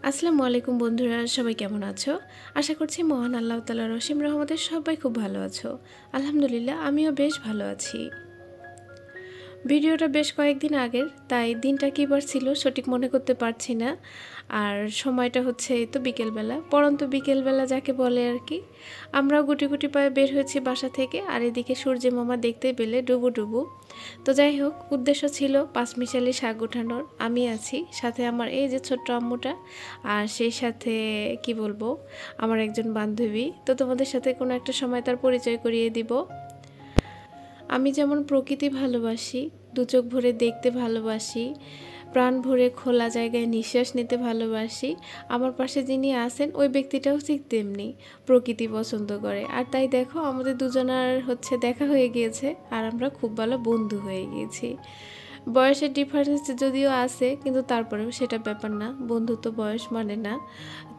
আসসালামু আলাইকুম বন্ধুরা, সবাই কেমন আছো? আশা করছি মহান আল্লাহ তাআলার অসীম রহমতে সবাই খুব ভালো আছো। আলহামদুলিল্লাহ, আমিও বেশ ভালো আছি। ভিডিওটা বেশ কয়েকদিন আগের, তাই দিনটা কীবার ছিল সঠিক মনে করতে পারছি না। আর সময়টা হচ্ছে এই তো বিকেলবেলা, পরন্ত বিকেলবেলা যাকে বলে আর কি। আমরাও গুটি গুটি পায়ে বের হয়েছি বাসা থেকে, আর এদিকে সূর্য মামা দেখতে পেলে ডুবু ডুবু। তো যাই হোক, উদ্দেশ্য ছিল পাঁচমিশালি শাক ওঠানোর। আমি আছি সাথে আমার এই যে ছোট্ট আম্মুটা, আর সেই সাথে কি বলবো, আমার একজন বান্ধবী। তো তোমাদের সাথে কোনো একটা সময় তার পরিচয় করিয়ে দিব। আমি যেমন প্রকৃতি ভালোবাসি, দু চোখ ভরে দেখতে ভালোবাসি, প্রাণ ভরে খোলা জায়গায় নিঃশ্বাস নিতে ভালোবাসি, আমার পাশে যিনি আছেন ওই ব্যক্তিটাও ঠিক তেমনি প্রকৃতি পছন্দ করে। আর তাই দেখো, আমাদের দুজনার হচ্ছে দেখা হয়ে গিয়েছে, আর আমরা খুব ভালো বন্ধু হয়ে গিয়েছি। বয়সের ডিফারেন্স যদিও আছে, কিন্তু তারপরেও সেটা ব্যাপার না, বন্ধুত্ব বয়স মানে না।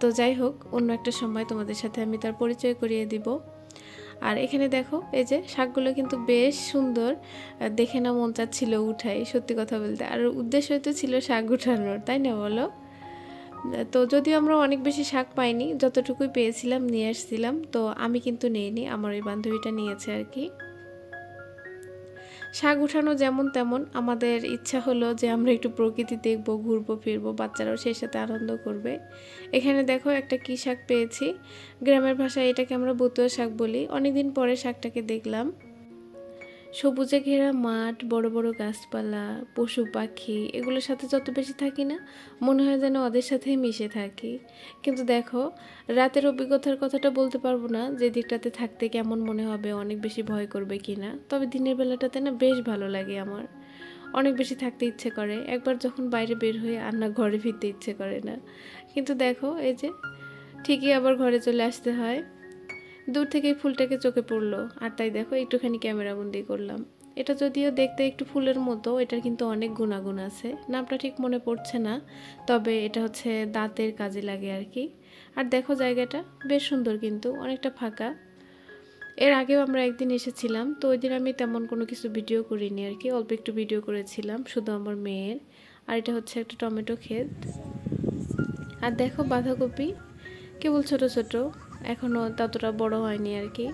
তো যাই হোক, অন্য একটা সময় তোমাদের সাথে আমি তার পরিচয় করিয়ে দিব। আর এখানে দেখো, এই যে শাকগুলো কিন্তু বেশ সুন্দর, দেখে না মন চাচ্ছিল উঠাই, সত্যি কথা বলতে। আর উদ্দেশ্য তো ছিল শাক উঠানোর, তাই না বলো? তো যদিও আমরা অনেক বেশি শাক পাইনি, যতটুকুই পেয়েছিলাম নিয়ে আসছিলাম। তো আমি কিন্তু নেইনি, আমার ওই বান্ধবীটা নিয়েছে আর কি। শাক উঠানো যেমন তেমন, আমাদের ইচ্ছা হলো যে আমরা একটু প্রকৃতি দেখবো, ঘুরবো ফিরবো, বাচ্চারাও সেই সাথে আনন্দ করবে। এখানে দেখো একটা কী শাক পেয়েছি, গ্রামের ভাষায় এটাকে আমরা বতুয়া শাক বলি। অনেকদিন পরে শাকটাকে দেখলাম। সবুজে ঘেরা মাঠ, বড় বড় গাছপালা, পশু পাখি, এগুলোর সাথে যত বেশি থাকি না, মনে হয় যেন ওদের সাথেই মিশে থাকি। কিন্তু দেখো, রাতের অভিজ্ঞতার কথাটা বলতে পারবো না যে দিকটাতে থাকতে কেমন মনে হবে, অনেক বেশি ভয় করবে কিনা। তবে দিনের বেলাটাতে না বেশ ভালো লাগে আমার, অনেক বেশি থাকতে ইচ্ছে করে। একবার যখন বাইরে বের হয়ে আর না ঘরে ফিরতে ইচ্ছে করে না। কিন্তু দেখো, এই যে ঠিকই আবার ঘরে চলে আসতে হয়। দূর থেকে ফুলটাকে চোখে পড়লো, আর তাই দেখো একটুখানি ক্যামেরাবন্দি করলাম। এটা যদিও দেখতে একটু ফুলের মতো, এটার কিন্তু অনেক গুণাগুণ আছে, নামটা ঠিক মনে পড়ছে না। তবে এটা হচ্ছে দাঁতের কাজে লাগে আর কি। আর দেখো জায়গাটা বেশ সুন্দর, কিন্তু অনেকটা ফাঁকা। এর আগেও আমরা একদিন এসেছিলাম, তো ওই দিন আমি তেমন কোনো কিছু ভিডিও করিনি আর কি, অল্প একটু ভিডিও করেছিলাম শুধু আমার মেয়ের। আর এটা হচ্ছে একটা টমেটো ক্ষেত। আর দেখো বাঁধাকপি, কেবল ছোট ছোট, এখনও ততটা বড় হয়নি আর কি।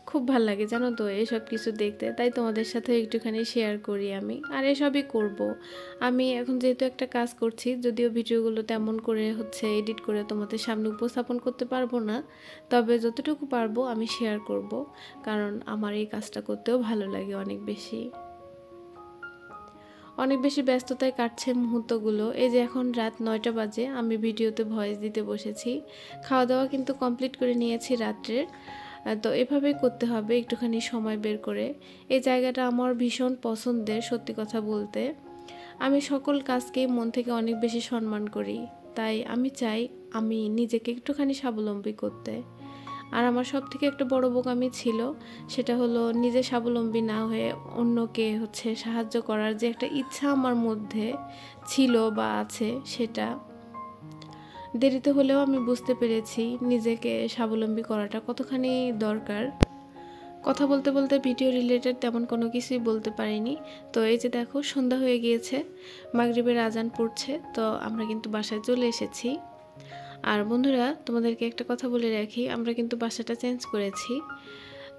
খুব ভাল লাগে জানো তো এসব কিছু দেখতে, তাই তোমাদের সাথে একটুখানি শেয়ার করি আমি। আর এসবই করব আমি এখন, যেহেতু একটা কাজ করছি, যদিও ভিডিওগুলো তেমন করে হচ্ছে এডিট করে তোমাদের সামনে উপস্থাপন করতে পারবো না, তবে যতটুকু পারবো আমি শেয়ার করব, কারণ আমার এই কাজটা করতেও ভালো লাগে অনেক বেশি। অনেক বেশি ব্যস্ততায় কাটছে মুহূর্তগুলো। এই যে এখন রাত 9টা বাজে, আমি ভিডিওতে ভয়েস দিতে বসেছি। খাওয়া দাওয়া কিন্তু কমপ্লিট করে নিয়েছি রাত্রের। তো এভাবেই করতে হবে, একটুখানি সময় বের করে। এই জায়গাটা আমার ভীষণ পছন্দের, সত্যি কথা বলতে। আমি সকল কাজকেই মন থেকে অনেক বেশি সম্মান করি, তাই আমি চাই আমি নিজেকে একটুখানি স্বাবলম্বী করতে। আর আমার সব থেকে একটা বড় বোকামি ছিল, সেটা হলো নিজে স্বাবলম্বী না হয়ে অন্যকে হচ্ছে সাহায্য করার যে একটা ইচ্ছা আমার মধ্যে ছিল বা আছে, সেটা দেরিতে হলেও আমি বুঝতে পেরেছি নিজেকে স্বাবলম্বী করাটা কতখানি দরকার। কথা বলতে বলতে ভিডিও রিলেটেড তেমন কোনো কিছুই বলতে পারিনি। তো এই যে দেখো, সন্ধ্যা হয়ে গিয়েছে, মাগরিবের আজান পড়ছে, তো আমরা কিন্তু বাসায় চলে এসেছি। আর বন্ধুরা, তোমাদেরকে একটা কথা বলে রাখি, আমরা কিন্তু বাসাটা চেঞ্জ করেছি।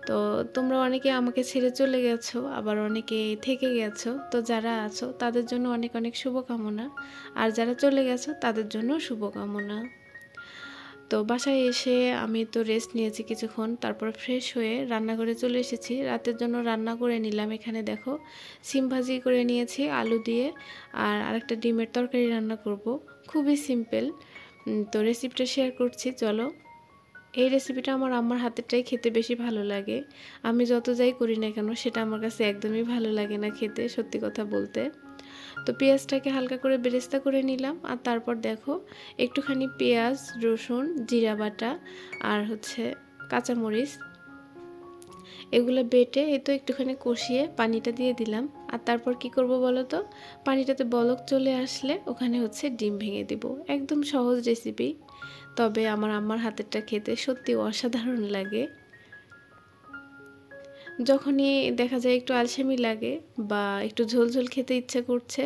তো তোমরা অনেকে আমাকে ছেড়ে চলে গেছো, আবার অনেকে থেকে গেছো। তো যারা আছো তাদের জন্য অনেক অনেক শুভকামনা, আর যারা চলে গেছো তাদের জন্য শুভকামনা। তো বাসায় এসে আমি তো রেস্ট নিয়েছি কিছুক্ষণ, তারপর ফ্রেশ হয়ে রান্নাঘরে চলে এসেছি। রাতের জন্য রান্না করে নিলাম। এখানে দেখো, সিম ভাজি করে নিয়েছি আলু দিয়ে, আর আরেকটা ডিমের তরকারি রান্না করব, খুবই সিম্পল। তো রেসিপিটা শেয়ার করছি, চলো। এই রেসিপিটা আমার আম্মার হাতেরটাই খেতে বেশি ভালো লাগে। আমি যত যাই করি না কেন, সেটা আমার কাছে একদমই ভালো লাগে না খেতে, সত্যি কথা বলতে। তো পেঁয়াজটাকে হালকা করে বেরেস্তা করে নিলাম, আর তারপর দেখো একটুখানি পেঁয়াজ, রসুন, জিরা বাটা, আর হচ্ছে কাঁচামরিচ, এগুলো বেটে এই তো একটুখানি কষিয়ে পানিটা দিয়ে দিলাম। আর তারপর কি করব বলো তো, পানিটাতে বলক চলে আসলে ওখানে হচ্ছে ডিম ভেঙে দিব। একদম সহজ রেসিপি, তবে আমার আম্মার হাতেরটা খেতে সত্যি অসাধারণ লাগে। যখনই দেখা যায় একটু আলসেমি লাগে বা একটু ঝোল ঝোল খেতে ইচ্ছে করছে,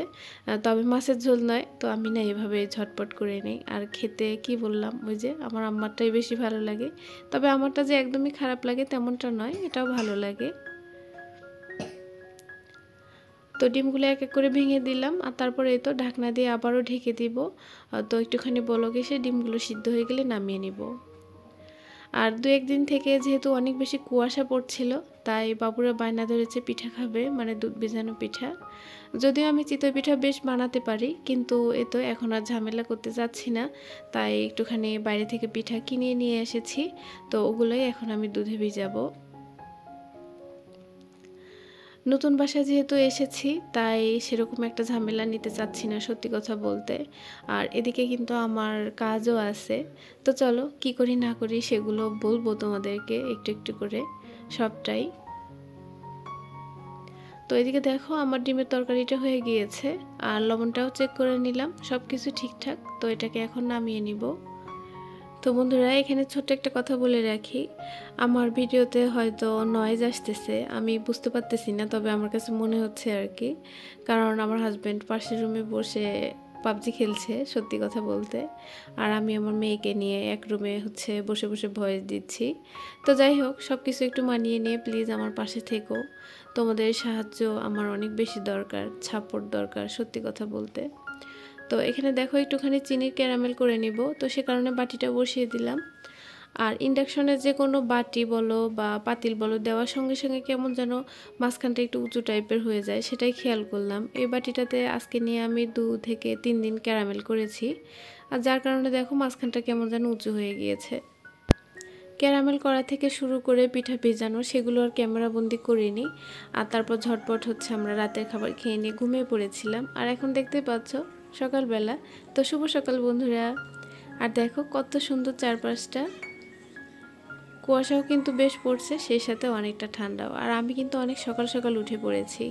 তবে মাছের ঝোল নয়, তো আমি না এভাবে ঝটপট করে নিই। আর খেতে কি বললাম, ওই যে আমার আম্মারটাই বেশি ভালো লাগে। তবে আমারটা যে একদমই খারাপ লাগে তেমনটা নয়, এটাও ভালো লাগে। তো ডিমগুলো এক এক করে ভেঙে দিলাম, আর তারপরে এই তো ঢাকনা দিয়ে আবারও ঢেকে দিব। তো একটুখানি বলক এসে ডিমগুলো সিদ্ধ হয়ে গেলে নামিয়ে নিব। আর ২-১ দিন থেকে যেহেতু অনেক বেশি কুয়াশা পড়ছিল, তাই বাবুরা বায়না ধরেছে পিঠা খাবে, মানে দুধ ভেজানো পিঠা। যদিও আমি চিতই পিঠা বেশ বানাতে পারি, কিন্তু এ তো এখন আর ঝামেলা করতে চাচ্ছি না, তাই একটুখানি বাইরে থেকে পিঠা কিনে নিয়ে এসেছি। তো ওগুলোই এখন আমি দুধে ভিজাবো। নতুন বাসায় যেহেতু এসেছি, তাই সেরকম একটা ঝামেলা নিতে চাচ্ছি না, সত্যি কথা বলতে। আর এদিকে কিন্তু আমার কাজও আছে। তো চলো কি করি না করি সেগুলো বলবো তোমাদেরকে একটু একটু করে সবটাই। তো এদিকে দেখো আমার ডিমের তরকারিটা হয়ে গিয়েছে, আর লবণটাও চেক করে নিলাম, সব কিছু ঠিকঠাক। তো এটাকে এখন নামিয়ে নিব। তো বন্ধুরা, এখানে ছোট্ট একটা কথা বলে রাখি, আমার ভিডিওতে হয়তো নয়েজ আসতেছে, আমি বুঝতে পারতেছি না, তবে আমার কাছে মনে হচ্ছে আর কি, কারণ আমার হাজব্যান্ড পাশের রুমে বসে পাবজি খেলছে, সত্যি কথা বলতে। আর আমি আমার মেয়েকে নিয়ে এক রুমে হচ্ছে বসে বসে ভয়েস দিচ্ছি। তো যাই হোক, সব কিছু একটু মানিয়ে নিয়ে প্লিজ আমার পাশে থেকো। তোমাদের সাহায্য আমার অনেক বেশি দরকার, সাপোর্ট দরকার, সত্যি কথা বলতে। তো এখানে দেখো একটুখানি চিনির ক্যারামেল করে নিব, তো সে কারণে বাটিটা বসিয়ে দিলাম। আর ইন্ডাকশনের যে কোনো বাটি বলো বা পাতিল বলো, দেওয়ার সঙ্গে সঙ্গে কেমন যেন মাঝখানটা একটু উঁচু টাইপের হয়ে যায়, সেটাই খেয়াল করলাম। এই বাটিটাতে আজকে নিয়ে আমি 2 থেকে 3 দিন ক্যারামেল করেছি, আর যার কারণে দেখো মাঝখানটা কেমন যেন উঁচু হয়ে গিয়েছে। ক্যারামেল করা থেকে শুরু করে পিঠা ভেজানো সেগুলো আর ক্যামেরাবন্দি করিনি। আর তারপর ঝটপট হচ্ছে আমরা রাতের খাবার খেয়ে নিয়ে ঘুমিয়ে পড়েছিলাম। আর এখন দেখতে পাচ্ছ সকালবেলা। তো শুভ সকাল বন্ধুরা। আর দেখো কত সুন্দর চারপাশটা, কুয়াশাও কিন্তু বেশ পড়ছে, সেই সাথে অনেকটা ঠান্ডাও। আর আমি কিন্তু অনেক সকাল সকাল উঠে পড়েছি।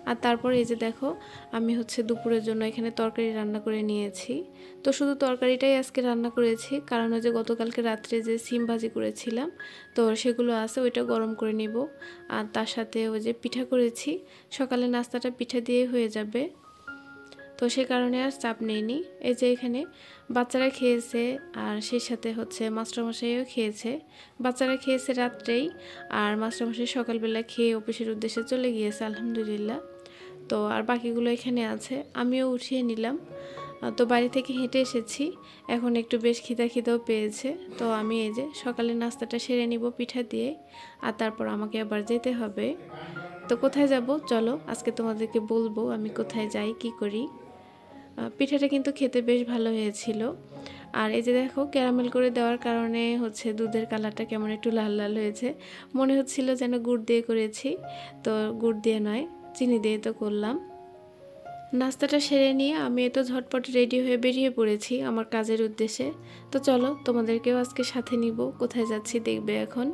আর তারপর এই যে দেখো, আমি হচ্ছে দুপুরের জন্য এখানে তরকারি রান্না করে নিয়েছি। তো শুধু তরকারিটাই আজকে রান্না করেছি, কারণ ওই যে গতকালকে রাত্রে যে সিম ভাজি করেছিলাম, তো সেগুলো আছে, ওইটা গরম করে নিব। আর তার সাথে ওই যে পিঠা করেছি, সকালে নাস্তাটা পিঠা দিয়ে হয়ে যাবে। তো সে কারণে আর চাপ নেইনি। এই যে এখানে বাচ্চারা খেয়েছে, আর সেই সাথে হচ্ছে মাস্টারমশাইও খেয়েছে। বাচ্চারা খেয়েছে রাত্রেই, আর মাস্টারমশাই সকালবেলা খেয়ে অফিসের উদ্দেশ্যে চলে গিয়েছে আলহামদুলিল্লাহ। তো আর বাকিগুলো এখানে আছে, আমিও উঠিয়ে নিলাম। তো বাড়ি থেকে হেঁটে এসেছি, এখন একটু বেশ খিদাও পেয়েছে। তো আমি এই যে সকালে নাস্তাটা সেরে নিব পিঠা দিয়ে, আর তারপর আমাকে আবার যেতে হবে। তো কোথায় যাব চলো আজকে তোমাদেরকে বলবো আমি কোথায় যাই কি করি। পিঠাটা কিন্তু খেতে বেশ ভালো হয়েছিল। আর এই যে দেখো ক্যারামেল করে দেওয়ার কারণে হচ্ছে দুধের কালারটা কেমন একটু লাল লাল হয়েছে, মনে হচ্ছিল যেন গুড় দিয়ে করেছি। তো গুড় দিয়ে নয়, চিনি দিয়ে তো করলাম। নাস্তাটা সেরে নিয়ে আমি তো ঝটপট রেডি হয়ে বেরিয়ে পড়েছি আমার কাজের উদ্দেশ্যে। তো চলো তোমাদেরকেও আজকে সাথে নিব, কোথায় যাচ্ছি দেখবে এখন।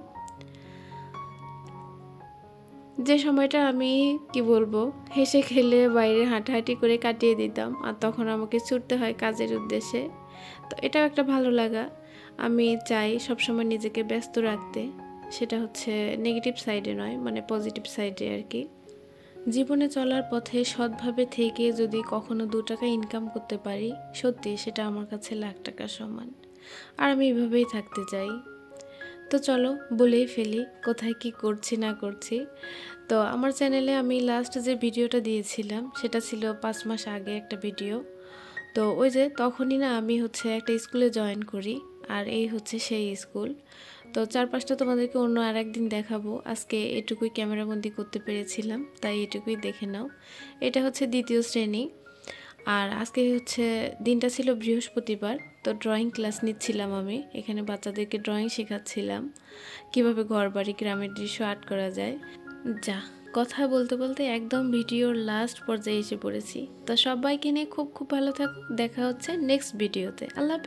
যে সময়টা আমি কি বলবো, হেসে খেলে বাইরে হাঁটাহাঁটি করে কাটিয়ে দিতাম, আর তখন আমাকে ছুটতে হয় কাজের উদ্দেশ্যে। তো এটাও একটা ভালো লাগা। আমি চাই সবসময় নিজেকে ব্যস্ত রাখতে, সেটা হচ্ছে নেগেটিভ সাইডে নয়, মানে পজিটিভ সাইডে আর কি। জীবনে চলার পথে সৎভাবে থেকে যদি কখনো 2 টাকা ইনকাম করতে পারি, সত্যি সেটা আমার কাছে লাখ টাকার সমান। আর আমি এভাবেই থাকতে চাই। তো চলো বলেই ফেলি কোথায় কি করছি না করছি। তো আমার চ্যানেলে আমি লাস্ট যে ভিডিওটা দিয়েছিলাম সেটা ছিল 5 মাস আগে একটা ভিডিও। তো ওই যে তখনই না আমি হচ্ছে একটা স্কুলে জয়েন করি, আর এই হচ্ছে সেই স্কুল। তো চারপাশটা তোমাদেরকে অন্য আর একদিন দেখাবো, আজকে এটুকুই ক্যামেরাবন্দি করতে পেরেছিলাম, তাই এটুকুই দেখে নাও। এটা হচ্ছে 2য় শ্রেণী। আর আজকে হচ্ছে দিনটা ছিল বৃহস্পতিবার। তো ড্রয়িং ক্লাস নিচ্ছিলাম আমি, এখানে বাচ্চাদেরকে ড্রয়িং শেখাচ্ছিলাম, কিভাবে ঘরবাড়ি গ্রামের দৃশ্য আর্ট করা যায়। যা কথা বলতে বলতে একদম ভিডিওর লাস্ট পর্যায়ে এসে পড়েছি। তো সবাইকে নিয়ে খুব খুব ভালো থাকো, দেখা হচ্ছে নেক্সট ভিডিওতে। আল্লাহ হাফেজ।